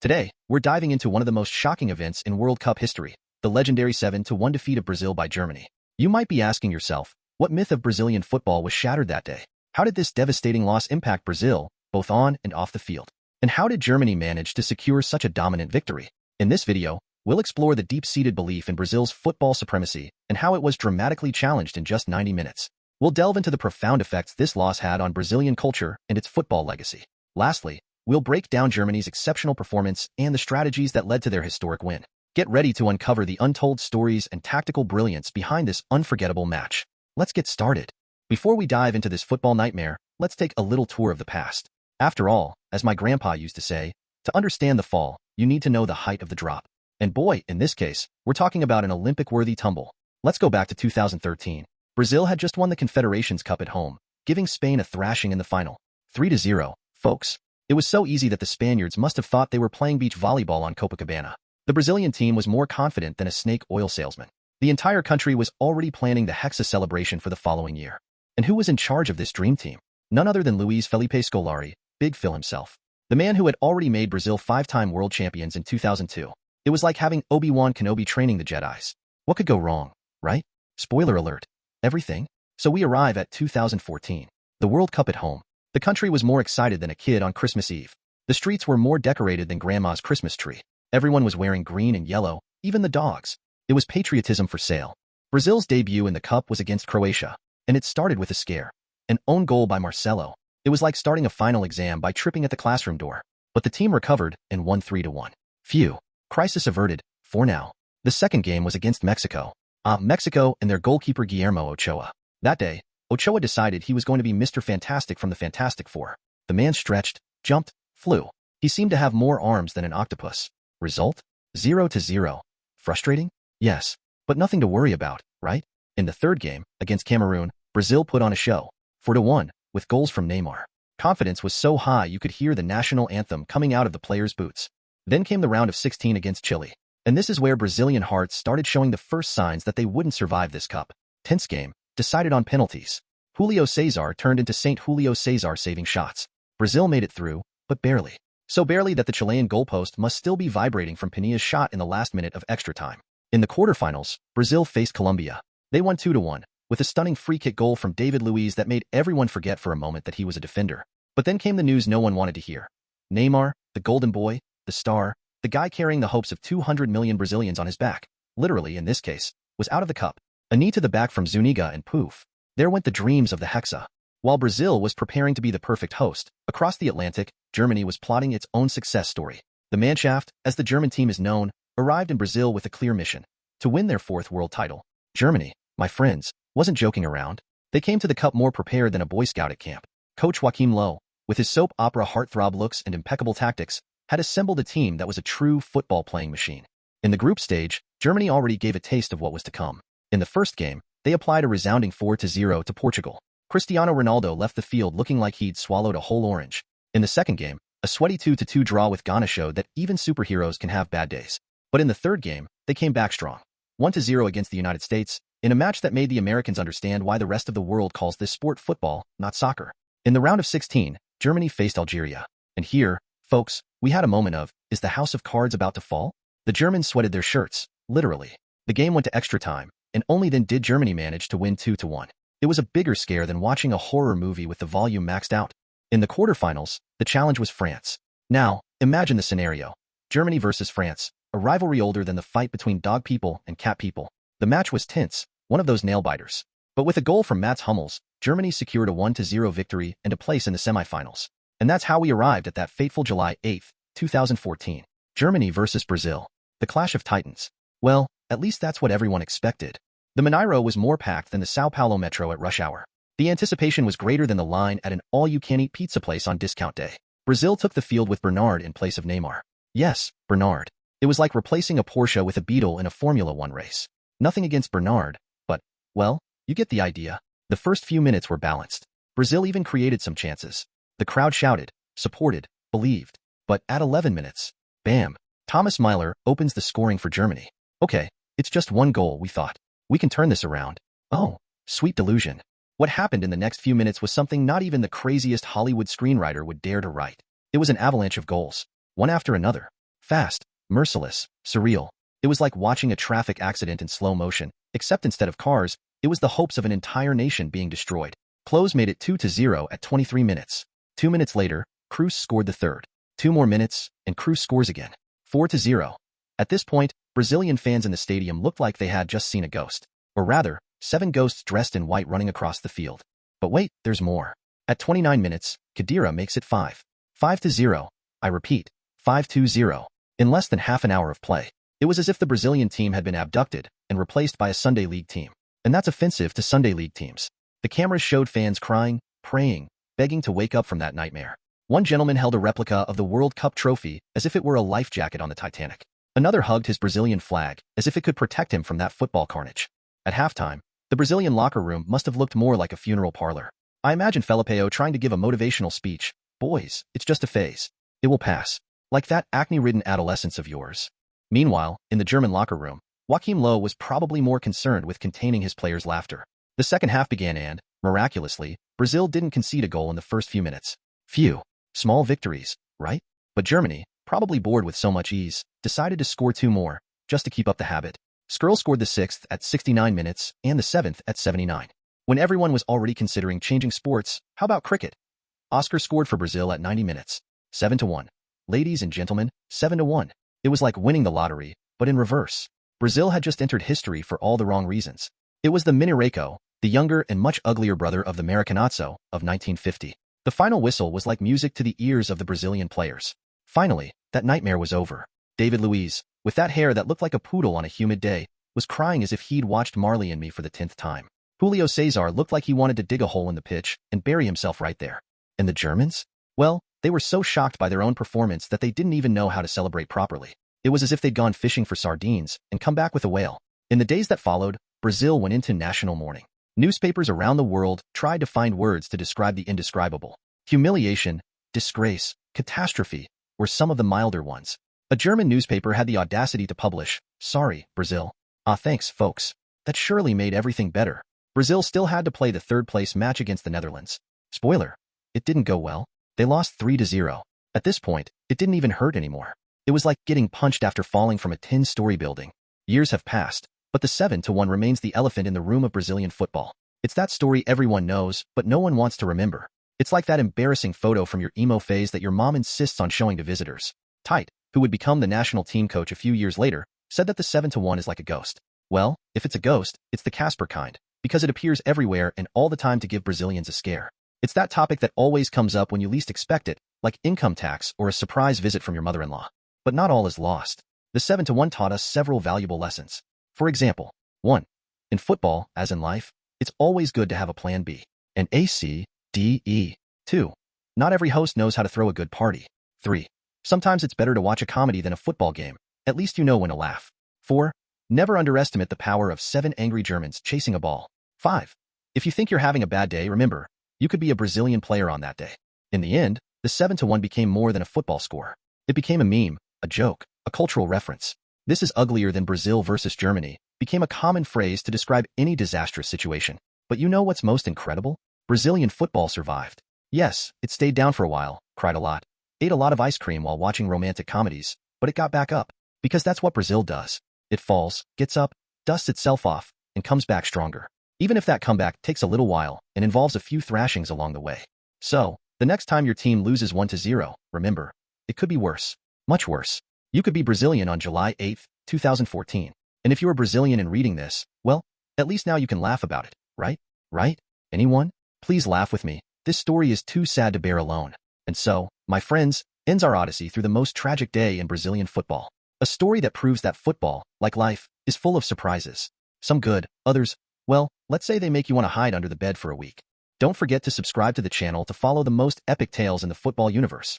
Today, we're diving into one of the most shocking events in World Cup history, the legendary 7-1 defeat of Brazil by Germany. You might be asking yourself, what myth of Brazilian football was shattered that day? How did this devastating loss impact Brazil, both on and off the field? And how did Germany manage to secure such a dominant victory? In this video, we'll explore the deep-seated belief in Brazil's football supremacy and how it was dramatically challenged in just 90 minutes. We'll delve into the profound effects this loss had on Brazilian culture and its football legacy. Lastly, we'll break down Germany's exceptional performance and the strategies that led to their historic win. Get ready to uncover the untold stories and tactical brilliance behind this unforgettable match. Let's get started. Before we dive into this football nightmare, let's take a little tour of the past. After all, as my grandpa used to say, to understand the fall, you need to know the height of the drop. And boy, in this case, we're talking about an Olympic-worthy tumble. Let's go back to 2013. Brazil had just won the Confederations Cup at home, giving Spain a thrashing in the final. 3-0, folks. It was so easy that the Spaniards must have thought they were playing beach volleyball on Copacabana. The Brazilian team was more confident than a snake oil salesman. The entire country was already planning the Hexa celebration for the following year. And who was in charge of this dream team? None other than Luiz Felipe Scolari, Big Phil himself. The man who had already made Brazil 5-time world champions in 2002. It was like having Obi-Wan Kenobi training the Jedis. What could go wrong, right? Spoiler alert. Everything. So we arrive at 2014. The World Cup at home. The country was more excited than a kid on Christmas Eve. The streets were more decorated than Grandma's Christmas tree. Everyone was wearing green and yellow, even the dogs. It was patriotism for sale. Brazil's debut in the Cup was against Croatia, and it started with a scare. An own goal by Marcelo. It was like starting a final exam by tripping at the classroom door. But the team recovered and won 3-1. Phew. Crisis averted, for now. The second game was against Mexico. Mexico and their goalkeeper Guillermo Ochoa. That day, Ochoa decided he was going to be Mr. Fantastic from the Fantastic Four. The man stretched, jumped, flew. He seemed to have more arms than an octopus. Result? 0-0. Frustrating? Yes. But nothing to worry about, right? In the third game, against Cameroon, Brazil put on a show. 4-1, with goals from Neymar. Confidence was so high you could hear the national anthem coming out of the players' boots. Then came the round of 16 against Chile. And this is where Brazilian hearts started showing the first signs that they wouldn't survive this cup. Tense game, decided on penalties. Julio Cesar turned into Saint Julio Cesar saving shots. Brazil made it through, but barely. So barely that the Chilean goalpost must still be vibrating from Pinilla's shot in the last minute of extra time. In the quarterfinals, Brazil faced Colombia. They won 2-1, with a stunning free-kick goal from David Luiz that made everyone forget for a moment that he was a defender. But then came the news no one wanted to hear. Neymar, the golden boy, the star, the guy carrying the hopes of 200 million Brazilians on his back, literally in this case, was out of the cup. A knee to the back from Zuniga and poof. There went the dreams of the Hexa. While Brazil was preparing to be the perfect host, across the Atlantic, Germany was plotting its own success story. The Mannschaft, as the German team is known, arrived in Brazil with a clear mission: to win their fourth world title. Germany, my friends, wasn't joking around. They came to the cup more prepared than a Boy Scout at camp. Coach Joachim Low, with his soap opera heartthrob looks and impeccable tactics, had assembled a team that was a true football-playing machine. In the group stage, Germany already gave a taste of what was to come. In the first game, they applied a resounding 4-0 to Portugal. Cristiano Ronaldo left the field looking like he'd swallowed a whole orange. In the second game, a sweaty 2-2 draw with Ghana showed that even superheroes can have bad days. But in the third game, they came back strong. 1-0 against the United States, in a match that made the Americans understand why the rest of the world calls this sport football, not soccer. In the round of 16, Germany faced Algeria. And here, folks, we had a moment of, is the house of cards about to fall? The Germans sweated their shirts, literally. The game went to extra time, and only then did Germany manage to win 2-1. It was a bigger scare than watching a horror movie with the volume maxed out. In the quarterfinals, the challenge was France. Now, imagine the scenario. Germany versus France, a rivalry older than the fight between dog people and cat people. The match was tense, one of those nail-biters. But with a goal from Mats Hummels, Germany secured a 1-0 victory and a place in the semifinals. And that's how we arrived at that fateful July 8, 2014. Germany versus Brazil. The clash of titans. Well, at least that's what everyone expected. The Mineiro was more packed than the Sao Paulo Metro at rush hour. The anticipation was greater than the line at an all-you-can-eat pizza place on discount day. Brazil took the field with Bernard in place of Neymar. Yes, Bernard. It was like replacing a Porsche with a Beetle in a Formula One race. Nothing against Bernard, but, well, you get the idea. The first few minutes were balanced. Brazil even created some chances. The crowd shouted, supported, believed. But at 11 minutes, bam, Thomas Müller opens the scoring for Germany. Okay, it's just one goal, we thought. We can turn this around. Oh, sweet delusion. What happened in the next few minutes was something not even the craziest Hollywood screenwriter would dare to write. It was an avalanche of goals, one after another. Fast, merciless, surreal. It was like watching a traffic accident in slow motion, except instead of cars, it was the hopes of an entire nation being destroyed. Close made it 2-0 at 23 minutes. 2 minutes later, Cruz scored the third. 2 more minutes, and Cruz scores again. 4-0. At this point, Brazilian fans in the stadium looked like they had just seen a ghost. Or rather, 7 ghosts dressed in white running across the field. But wait, there's more. At 29 minutes, Khedira makes it 5-0. I repeat, 5-0. In less than half an hour of play. It was as if the Brazilian team had been abducted and replaced by a Sunday League team. And that's offensive to Sunday League teams. The cameras showed fans crying, praying, begging to wake up from that nightmare. One gentleman held a replica of the World Cup trophy as if it were a life jacket on the Titanic. Another hugged his Brazilian flag as if it could protect him from that football carnage. At halftime, the Brazilian locker room must have looked more like a funeral parlor. I imagine Felipeo trying to give a motivational speech. Boys, it's just a phase. It will pass. Like that acne-ridden adolescence of yours. Meanwhile, in the German locker room, Joachim Low was probably more concerned with containing his players' laughter. The second half began and, miraculously, Brazil didn't concede a goal in the first few minutes. Phew. Small victories, right? But Germany, probably bored with so much ease, decided to score 2 more, just to keep up the habit. Skirl scored the 6th at 69 minutes and the 7th at 79. When everyone was already considering changing sports, how about cricket? Oscar scored for Brazil at 90 minutes. 7-1. Ladies and gentlemen, 7-1. It was like winning the lottery, but in reverse. Brazil had just entered history for all the wrong reasons. It was the Mineirão, the younger and much uglier brother of the Maracanazo of 1950. The final whistle was like music to the ears of the Brazilian players. Finally, that nightmare was over. David Luiz, with that hair that looked like a poodle on a humid day, was crying as if he'd watched Marley and Me for the 10th time. Julio Cesar looked like he wanted to dig a hole in the pitch and bury himself right there. And the Germans? Well, they were so shocked by their own performance that they didn't even know how to celebrate properly. It was as if they'd gone fishing for sardines and come back with a whale. In the days that followed, Brazil went into national mourning. Newspapers around the world tried to find words to describe the indescribable. Humiliation, disgrace, catastrophe were some of the milder ones. A German newspaper had the audacity to publish, "Sorry, Brazil. Ah, thanks, folks." That surely made everything better. Brazil still had to play the third-place match against the Netherlands. Spoiler, it didn't go well. They lost 3-0. At this point, it didn't even hurt anymore. It was like getting punched after falling from a 10-story building. Years have passed, but the 7-1 remains the elephant in the room of Brazilian football. It's that story everyone knows, but no one wants to remember. It's like that embarrassing photo from your emo phase that your mom insists on showing to visitors. Tite, who would become the national team coach a few years later, said that the 7-1 is like a ghost. Well, if it's a ghost, it's the Casper kind, because it appears everywhere and all the time to give Brazilians a scare. It's that topic that always comes up when you least expect it, like income tax or a surprise visit from your mother-in-law. But not all is lost. The 7-1 taught us several valuable lessons. For example, 1. In football, as in life, it's always good to have a plan B. And ACDE. 2. Not every host knows how to throw a good party. 3. Sometimes it's better to watch a comedy than a football game. At least you know when to laugh. 4. Never underestimate the power of 7 angry Germans chasing a ball. 5. If you think you're having a bad day, remember, you could be a Brazilian player on that day. In the end, the 7-1 became more than a football score. It became a meme, a joke, a cultural reference. "This is uglier than Brazil versus Germany" became a common phrase to describe any disastrous situation. But you know what's most incredible? Brazilian football survived. Yes, it stayed down for a while, cried a lot, ate a lot of ice cream while watching romantic comedies, but it got back up. Because that's what Brazil does. It falls, gets up, dusts itself off, and comes back stronger. Even if that comeback takes a little while and involves a few thrashings along the way. So, the next time your team loses 1-0, remember, it could be worse. Much worse. You could be Brazilian on July 8, 2014. And if you are Brazilian and reading this, well, at least now you can laugh about it, right? Right? Anyone? Please laugh with me. This story is too sad to bear alone. And so, my friends, ends our odyssey through the most tragic day in Brazilian football. A story that proves that football, like life, is full of surprises. Some good, others, well, let's say they make you want to hide under the bed for a week. Don't forget to subscribe to the channel to follow the most epic tales in the football universe.